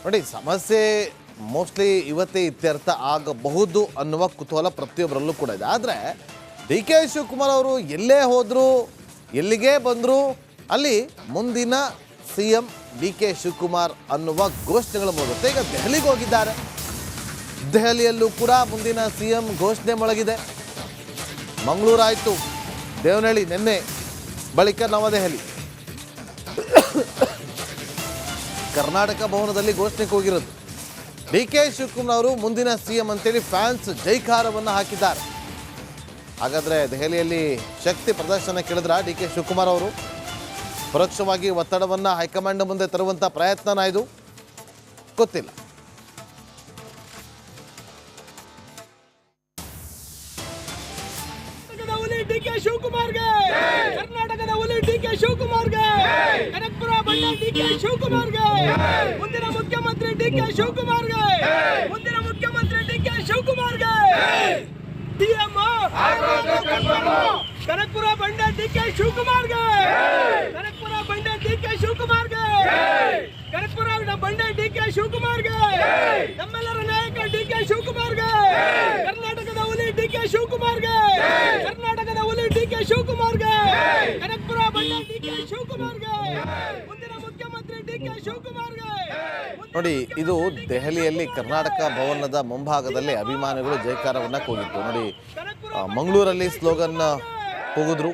ನೋಡಿ, ಸಮಸ್ಯೆ ಮೋಸ್ಟ್ಲಿ ಇವತ್ತೇ ಇತ್ಯರ್ಥ ಆಗಬಹುದು ಅನ್ನುವ ಕುತೂಹಲ ಪ್ರತಿಯೊಬ್ಬರಲ್ಲೂ ಕೂಡ ಇದೆ. ಆದರೆ ಡಿ ಕೆ ಶಿವಕುಮಾರ್ ಅವರು ಎಲ್ಲೇ ಹೋದರೂ, ಎಲ್ಲಿಗೆ ಬಂದರೂ ಅಲ್ಲಿ ಮುಂದಿನ C M D K Shivakumar ಅನ್ನುವ ಘೋಷಣೆಗಳು ಮೂಡುತ್ತೆ. ಈಗ ದೆಹಲಿಗೆ ಹೋಗಿದ್ದಾರೆ. ದೆಹಲಿಯಲ್ಲೂ ಕೂಡ ಮುಂದಿನ ಸಿ ಎಂ ಘೋಷಣೆ ಮೊಳಗಿದೆ. ಮಂಗಳೂರಾಯಿತು, ದೇವನಹಳ್ಳಿ ನಿನ್ನೆ, ಬಳಿಕ ನವದೆಹಲಿ. ಕರ್ನಾಟಕ ಭವನದಲ್ಲಿ ಘೋಷಣೆಗೆ ಹೋಗಿರೋದು. ಡಿ ಕೆ ಶಿವಕುಮಾರ್ ಅವರು ಮುಂದಿನ ಸಿ ಎಂ ಅಂತೇಳಿ ಫ್ಯಾನ್ಸ್ ಜೈಕಾರವನ್ನು ಹಾಕಿದ್ದಾರೆ. ಹಾಗಾದರೆ ದೆಹಲಿಯಲ್ಲಿ ಶಕ್ತಿ ಪ್ರದರ್ಶನ ಕೇಳಿದ್ರ ಡಿ ಕೆ ಶಿವಕುಮಾರ್ ಅವರು? ಪರೋಕ್ಷವಾಗಿ ಒತ್ತಡವನ್ನು ಹೈಕಮಾಂಡ್ ಮುಂದೆ ತರುವಂಥ ಪ್ರಯತ್ನನ ಇದು? ಗೊತ್ತಿಲ್ಲ. ಡಿಕೆ ಶಿವಕುಮಾರ್ಗೆ, ಕರ್ನಾಟಕದ ಹುಲಿ ಡಿಕೆ ಶಿವಕುಮಾರ್ಗೆ, ಕನಕಪುರ ಬಂಡೆ ಡಿಕೆ ಶಿವಕುಮಾರ್ಗೆ, ಮುಂದಿನ ಮುಖ್ಯಮಂತ್ರಿ ಡಿಕೆ ಶಿವಕುಮಾರ್ಗೆ, ಮುಂದಿನ ಮುಖ್ಯಮಂತ್ರಿ ಡಿಕೆ ಶಿವಕುಮಾರ್ಗೆ, ಸಿಎಂ ಕನಕಪುರ ಬಂಡೆ ಡಿಕೆ ಶಿವಕುಮಾರ್ಗೆ, ಕನಕಪುರ ಬಂಡೆ ಡಿಕೆ ಶಿವಕುಮಾರ್ಗೆ, ಕನಕಪುರ ಬಂಡೆ ಡಿಕೆ ಶಿವಕುಮಾರ್ಗೆ, ನಮ್ಮೆಲ್ಲರ ನಾಯಕ ಡಿಕೆ ಶಿವಕುಮಾರ್ಗೆ, ಕರ್ನಾಟಕದ ಹುಲಿ ಡಿಕೆ ಶಿವಕುಮಾರ್ಗೆ, ಕರ್ನಾಟಕದ ಹುಲಿ ಡಿಕೆ ಶಿವಕುಮಾರ್ಗೆ, ಕನಕಪುರ ಬಂಡೆ ಡಿಕೆ ಶಿವಕುಮಾರ್ಗೆ, ಮುಂದಿನ ಮುಖ್ಯಮಂತ್ರಿ ಡಿಕೆ ಶಿವಕುಮಾರ್ಗೆ. ನೋಡಿ, ಇದು ದೆಹಲಿಯಲ್ಲಿ ಕರ್ನಾಟಕ ಭವನದ ಮುಂಭಾಗದಲ್ಲಿ ಅಭಿಮಾನಿಗಳು ಜೈಕಾರವನ್ನ ಕೂಗಿತ್ತು. ನೋಡಿ, ಮಂಗಳೂರಲ್ಲಿ ಸ್ಲೋಗನ್ ಕೂಗಿದ್ರು.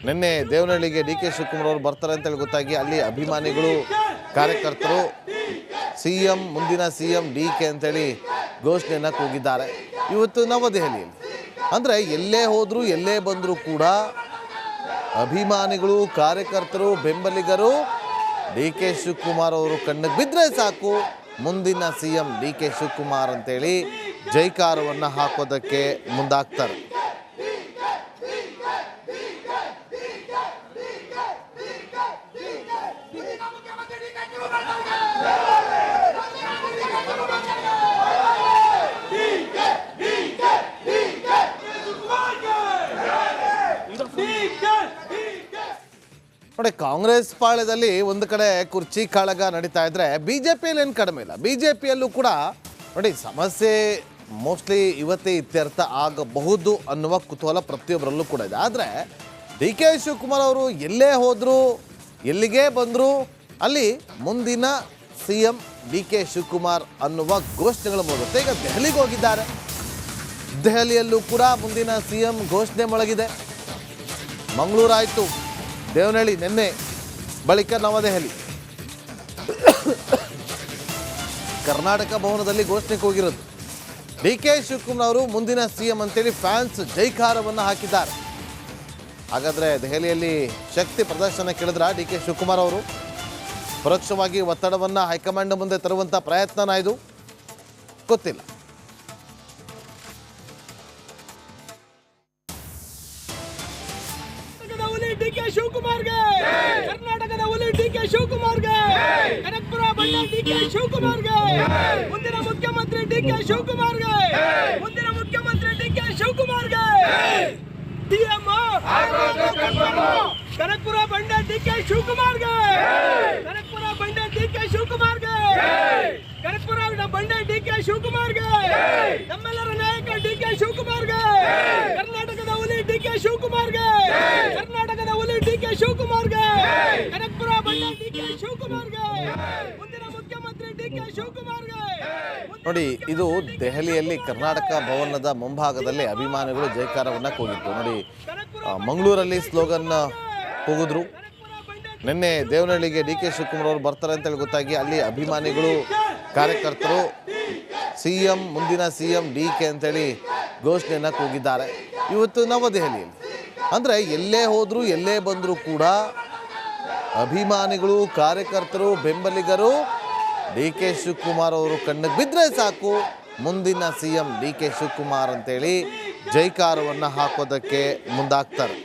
ನಿನ್ನೆ ದೇವನಹಳ್ಳಿಗೆ ಡಿ ಕೆ ಶಿವಕುಮಾರ್ ಅವರು ಬರ್ತಾರೆ ಅಂತೇಳಿ ಗೊತ್ತಾಗಿ ಅಲ್ಲಿ ಅಭಿಮಾನಿಗಳು, ಕಾರ್ಯಕರ್ತರು ಸಿ ಎಂ, ಮುಂದಿನ ಸಿ ಎಂ ಡಿ ಕೆ ಅಂತೇಳಿ ಘೋಷಣೆಯನ್ನು ಕೂಗಿದ್ದಾರೆ. ಇವತ್ತು ನವದೆಹಲಿಯಲ್ಲಿ ಅಂದರೆ ಎಲ್ಲೇ ಹೋದರೂ, ಎಲ್ಲೇ ಬಂದರೂ ಕೂಡ ಅಭಿಮಾನಿಗಳು, ಕಾರ್ಯಕರ್ತರು, ಬೆಂಬಲಿಗರು ಡಿ ಕೆ ಶಿವಕುಮಾರ್ ಅವರು ಕಣ್ಣಿಗೆ ಬಿದ್ದರೆ ಸಾಕು, ಮುಂದಿನ C M D K Shivakumar ಅಂತೇಳಿ ಜೈಕಾರವನ್ನು ಹಾಕೋದಕ್ಕೆ ಮುಂದಾಗ್ತಾರೆ. ನೋಡಿ, ಕಾಂಗ್ರೆಸ್ ಪಾಳ್ಯದಲ್ಲಿ ಒಂದು ಕಡೆ ಕುರ್ಚಿ ಕಾಳಗ ನಡೀತಾ ಇದ್ರೆ ಬಿಜೆಪಿಯಲ್ಲಿ ಏನು ಕಡಿಮೆ ಇಲ್ಲ. ಬಿಜೆಪಿಯಲ್ಲೂ ಕೂಡ ನೋಡಿ, ಸಮಸ್ಯೆ ಮೋಸ್ಟ್ಲಿ ಇವತ್ತೇ ಇತ್ಯರ್ಥ ಆಗಬಹುದು ಅನ್ನುವ ಕುತೂಹಲ ಪ್ರತಿಯೊಬ್ಬರಲ್ಲೂ ಕೂಡ ಇದೆ. ಆದರೆ ಡಿ ಕೆ ಶಿವಕುಮಾರ್ ಅವರು ಎಲ್ಲೇ ಹೋದರೂ, ಎಲ್ಲಿಗೆ ಬಂದರೂ ಅಲ್ಲಿ ಮುಂದಿನ C M D K Shivakumar ಅನ್ನುವ ಘೋಷಣೆಗಳು ಮೂಡುತ್ತೆ. ಈಗ ದೆಹಲಿಗೆ ಹೋಗಿದ್ದಾರೆ. ದೆಹಲಿಯಲ್ಲೂ ಕೂಡ ಮುಂದಿನ ಸಿ ಎಂ ಘೋಷಣೆ ಮೊಳಗಿದೆ. ಮಂಗಳೂರಾಯಿತು, ದೇವನಹಳ್ಳಿ ನಿನ್ನೆ, ಬಳಿಕ ನವದೆಹಲಿ. ಕರ್ನಾಟಕ ಭವನದಲ್ಲಿ ಘೋಷಣೆಗೆ ಹೋಗಿರೋದು. ಡಿ ಕೆ ಶಿವಕುಮಾರ್ ಅವರು ಮುಂದಿನ ಸಿ ಎಂ ಅಂತೇಳಿ ಫ್ಯಾನ್ಸ್ ಜೈಕಾರವನ್ನು ಹಾಕಿದ್ದಾರೆ. ಹಾಗಾದರೆ ದೆಹಲಿಯಲ್ಲಿ ಶಕ್ತಿ ಪ್ರದರ್ಶನ ಕೇಳಿದ್ರ ಡಿ ಕೆ ಶಿವಕುಮಾರ್ ಅವರು? ಪರೋಕ್ಷವಾಗಿ ಒತ್ತಡವನ್ನು ಹೈಕಮಾಂಡ್ ಮುಂದೆ ತರುವಂಥ ಪ್ರಯತ್ನನ ಇದು? ಗೊತ್ತಿಲ್ಲ. ಡಿಕೆ ಶಿವಕುಮಾರ್ಗೆ, ಕರ್ನಾಟಕದ ಹುಲಿ ಡಿಕೆ ಶಿವಕುಮಾರ್ಗೆ, ಕನಕಪುರ ಬಂಡೆ ಡಿಕೆ ಶಿವಕುಮಾರ್ಗೆ, ಮುಂದಿನ ಮುಖ್ಯಮಂತ್ರಿ ಡಿಕೆ ಶಿವಕುಮಾರ್ಗೆ, ಮುಂದಿನ ಮುಖ್ಯಮಂತ್ರಿ ಡಿಕೆ ಶಿವಕುಮಾರ್ಗೆ, ಸಿಎಂ ಕನಕಪುರ ಬಂಡೆ ಡಿಕೆ ಶಿವಕುಮಾರ್ಗೆ, ಕನಕಪುರ ಬಂಡೆ ಡಿಕೆ ಶಿವಕುಮಾರ್ಗೆ, ಕನಕಪುರ ಬಂಡೆ ಡಿಕೆ ಶಿವಕುಮಾರ್ಗೆ, ನಮ್ಮೆಲ್ಲರ ನಾಯಕ ಡಿಕೆ ಶಿವಕುಮಾರ್ಗೆ, ಕರ್ನಾಟಕದ ಹುಲಿ ಡಿಕೆ ಶಿವಕುಮಾರ್ಗೆ, ಕರ್ನಾಟಕದ ಹುಲಿ ಡಿಕೆ ಶಿವಕುಮಾರ್ಗೆ, ಕನಕಪುರ ಬಂಡೆ ಡಿಕೆ ಶಿವಕುಮಾರ್ಗೆ, ಮುಂದಿನ ಮುಖ್ಯಮಂತ್ರಿ ಡಿಕೆ ಶಿವಕುಮಾರ್ಗೆ. ನೋಡಿ, ಇದು ದೆಹಲಿಯಲ್ಲಿ ಕರ್ನಾಟಕ ಭವನದ ಮುಂಭಾಗದಲ್ಲಿ ಅಭಿಮಾನಿಗಳು ಜೈಕಾರವನ್ನು ಕೂಗಿತ್ತು. ನೋಡಿ, ಮಂಗಳೂರಲ್ಲಿ ಸ್ಲೋಗನ್ ಕೂಗಿದ್ರು. ನಿನ್ನೆ ದೇವನಹಳ್ಳಿಗೆ ಡಿ ಕೆ ಶಿವಕುಮಾರ್ ಅವರು ಬರ್ತಾರೆ ಅಂತೇಳಿ ಗೊತ್ತಾಗಿ ಅಲ್ಲಿ ಅಭಿಮಾನಿಗಳು, ಕಾರ್ಯಕರ್ತರು ಸಿ ಎಂ, ಮುಂದಿನ ಸಿ ಎಂ ಡಿ ಕೆ ಅಂತೇಳಿ ಘೋಷಣೆಯನ್ನು ಕೂಗಿದ್ದಾರೆ. ಇವತ್ತು ನವದೆಹಲಿಯಲ್ಲಿ ಅಂದರೆ ಎಲ್ಲೇ ಹೋದರೂ, ಎಲ್ಲೇ ಬಂದರೂ ಕೂಡ ಅಭಿಮಾನಿಗಳು, ಕಾರ್ಯಕರ್ತರು, ಬೆಂಬಲಿಗರು ಡಿ ಕೆ ಶಿವಕುಮಾರ್ ಅವರು ಕಣ್ಣಿಗೆ ಬಿದ್ದರೆ ಸಾಕು, ಮುಂದಿನ C M D K Shivakumar ಅಂತೇಳಿ ಜೈಕಾರವನ್ನು ಹಾಕೋದಕ್ಕೆ ಮುಂದಾಗ್ತಾರೆ.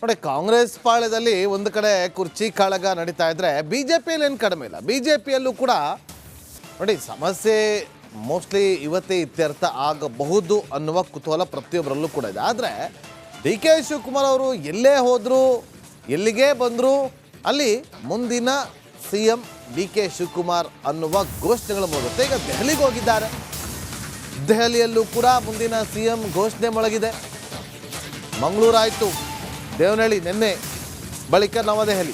ನೋಡಿ, ಕಾಂಗ್ರೆಸ್ ಪಾಳ್ಯದಲ್ಲಿ ಒಂದು ಕಡೆ ಕುರ್ಚಿ ಕಾಳಗ ನಡೀತಾ ಇದ್ರೆ ಬಿಜೆಪಿಯಲ್ಲಿ ಏನು ಕಡಿಮೆ ಇಲ್ಲ. ಬಿಜೆಪಿಯಲ್ಲೂ ಕೂಡ ನೋಡಿ ಸಮಸ್ಯೆ ಮೋಸ್ಟ್ಲಿ ಇವತ್ತೇ ಇತ್ಯರ್ಥ ಆಗಬಹುದು ಅನ್ನುವ ಕುತೂಹಲ ಪ್ರತಿಯೊಬ್ಬರಲ್ಲೂ ಕೂಡ ಇದೆ. ಆದರೆ ಡಿ ಕೆ ಶಿವಕುಮಾರ್ ಅವರು ಎಲ್ಲೇ ಹೋದರೂ ಎಲ್ಲಿಗೆ ಬಂದರೂ ಅಲ್ಲಿ ಮುಂದಿನ C M D K Shivakumar ಅನ್ನುವ ಘೋಷಣೆಗಳು ಮೂಡುತ್ತೆ. ಈಗ ದೆಹಲಿಗೆ ಹೋಗಿದ್ದಾರೆ. ದೆಹಲಿಯಲ್ಲೂ ಕೂಡ ಮುಂದಿನ ಸಿ ಎಂ ಘೋಷಣೆ ಮೊಳಗಿದೆ. ಮಂಗಳೂರಾಯಿತು, ದೇವನಹಳ್ಳಿ ನಿನ್ನೆ, ಬಳಿಕ ನವದೆಹಲಿ.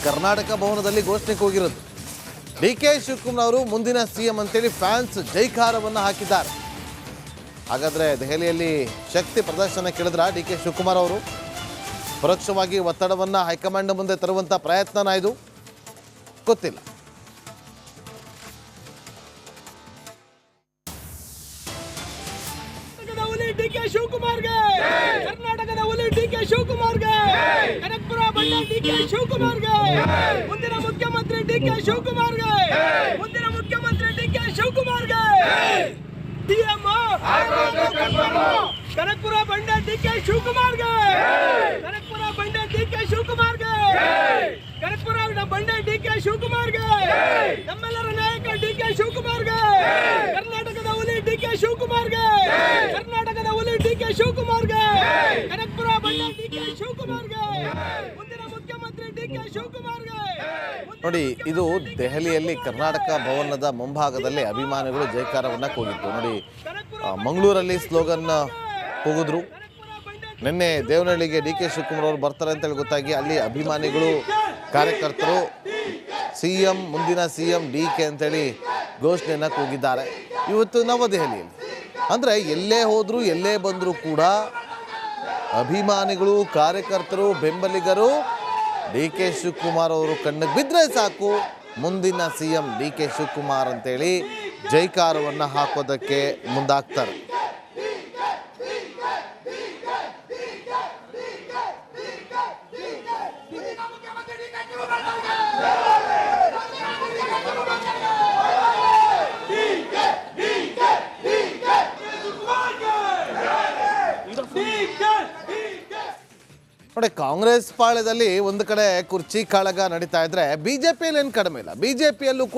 ಕರ್ನಾಟಕ ಭವನದಲ್ಲಿ ಘೋಷಣೆಗೆ ಹೋಗಿರೋದು. ಡಿ ಕೆ ಶಿವಕುಮಾರ್ ಅವರು ಮುಂದಿನ ಸಿ ಎಂ ಅಂತೇಳಿ ಫ್ಯಾನ್ಸ್ ಜೈಕಾರವನ್ನು ಹಾಕಿದ್ದಾರೆ. ಹಾಗಾದರೆ ದೆಹಲಿಯಲ್ಲಿ ಶಕ್ತಿ ಪ್ರದರ್ಶನ ಕೇಳಿದ್ರ ಡಿ ಕೆ ಶಿವಕುಮಾರ್ ಅವರು ಪರೋಕ್ಷವಾಗಿ ಒತ್ತಡವನ್ನು ಹೈಕಮಾಂಡ್ ಮುಂದೆ ತರುವಂಥ ಪ್ರಯತ್ನನ ಇದು ಗೊತ್ತಿಲ್ಲ. ಡಿಕೆ ಶಿವಕುಮಾರ್ಗೆ, ಕರ್ನಾಟಕದ ಹುಲಿ ಡಿಕೆ ಶಿವಕುಮಾರ್ಗೆ, ಕನಕಪುರ ಬಂಡೆ ಡಿಕೆ ಶಿವಕುಮಾರ್ಗೆ, ಮುಂದಿನ ಮುಖ್ಯಮಂತ್ರಿ ಡಿಕೆ ಶಿವಕುಮಾರ್ಗೆ, ಮುಂದಿನ ಮುಖ್ಯಮಂತ್ರಿ ಡಿಕೆ ಶಿವಕುಮಾರ್ಗೆ, ಸಿಎಂ ಕನಕಪುರ ಬಂಡೆ ಡಿಕೆ ಶಿವಕುಮಾರ್ಗೆ, ಕನಕಪುರ ಬಂಡೆ ಡಿಕೆ ಶಿವಕುಮಾರ್ಗೆ, ಕನಕಪುರ ಬಂಡೆ ಡಿಕೆ ಶಿವಕುಮಾರ್ಗೆ, ನಮ್ಮೆಲ್ಲರ ನಾಯಕ ಡಿಕೆ ಶಿವಕುಮಾರ್ಗೆ, ಕರ್ನಾಟಕದ ಹುಲಿ ಡಿಕೆ ಶಿವಕುಮಾರ್ಗೆ, ಕರ್ನಾಟಕದ ಹುಲಿ ಡಿಕೆ ಶಿವಕುಮಾರ್ಗೆ, ಕನಕಪುರ ಬಂಡೆ ಡಿಕೆ ಶಿವಕುಮಾರ್ಗೆ, ಮುಂದಿನ ಮುಖ್ಯಮಂತ್ರಿ ಡಿಕೆ ಶಿವಕುಮಾರ್ಗೆ. ನೋಡಿ, ಇದು ದೆಹಲಿಯಲ್ಲಿ ಕರ್ನಾಟಕ ಭವನದ ಮುಂಭಾಗದಲ್ಲಿ ಅಭಿಮಾನಿಗಳು ಜೈಕಾರವನ್ನ ಕೂಗಿತ್ತು. ನೋಡಿ, ಮಂಗಳೂರಲ್ಲಿ ಸ್ಲೋಗನ್ ಕೂಗಿದ್ರು. ನಿನ್ನೆ ದೇವನಹಳ್ಳಿಗೆ ಡಿ ಕೆ ಶಿವಕುಮಾರ್ ಅವರು ಬರ್ತಾರೆ ಅಂತೇಳಿ ಗೊತ್ತಾಗಿ ಅಲ್ಲಿ ಅಭಿಮಾನಿಗಳು, ಕಾರ್ಯಕರ್ತರು ಸಿ ಎಂ ಮುಂದಿನ ಸಿ ಎಂ ಡಿ ಕೆ ಅಂತೇಳಿ ಘೋಷಣೆಯನ್ನು ಕೂಗಿದ್ದಾರೆ. ಇವತ್ತು ನವದೆಹಲಿಯಲ್ಲಿ ಅಂದರೆ ಎಲ್ಲೇ ಹೋದರೂ ಎಲ್ಲೇ ಬಂದರೂ ಕೂಡ ಅಭಿಮಾನಿಗಳು, ಕಾರ್ಯಕರ್ತರು, ಬೆಂಬಲಿಗರು ಡಿ ಕೆ ಶಿವಕುಮಾರ್ ಅವರು ಕಣ್ಣಿಗೆ ಬಿದ್ದರೆ ಸಾಕು ಮುಂದಿನ C M D K Shivakumar ಅಂತೇಳಿ ಜೈಕಾರವನ್ನು ಹಾಕೋದಕ್ಕೆ ಮುಂದಾಗ್ತಾರೆ. ನೋಡಿ, ಕಾಂಗ್ರೆಸ್ ಪಾಳ್ಯದಲ್ಲಿ ಒಂದು ಕಡೆ ಕುರ್ಚಿ ಕಾಳಗ ನಡೀತಾ ಇದ್ರೆ ಬಿಜೆಪಿಯಲ್ಲಿ ಏನು ಕಡಿಮೆ ಇಲ್ಲ. ಬಿಜೆಪಿಯಲ್ಲೂ ಕೂಡ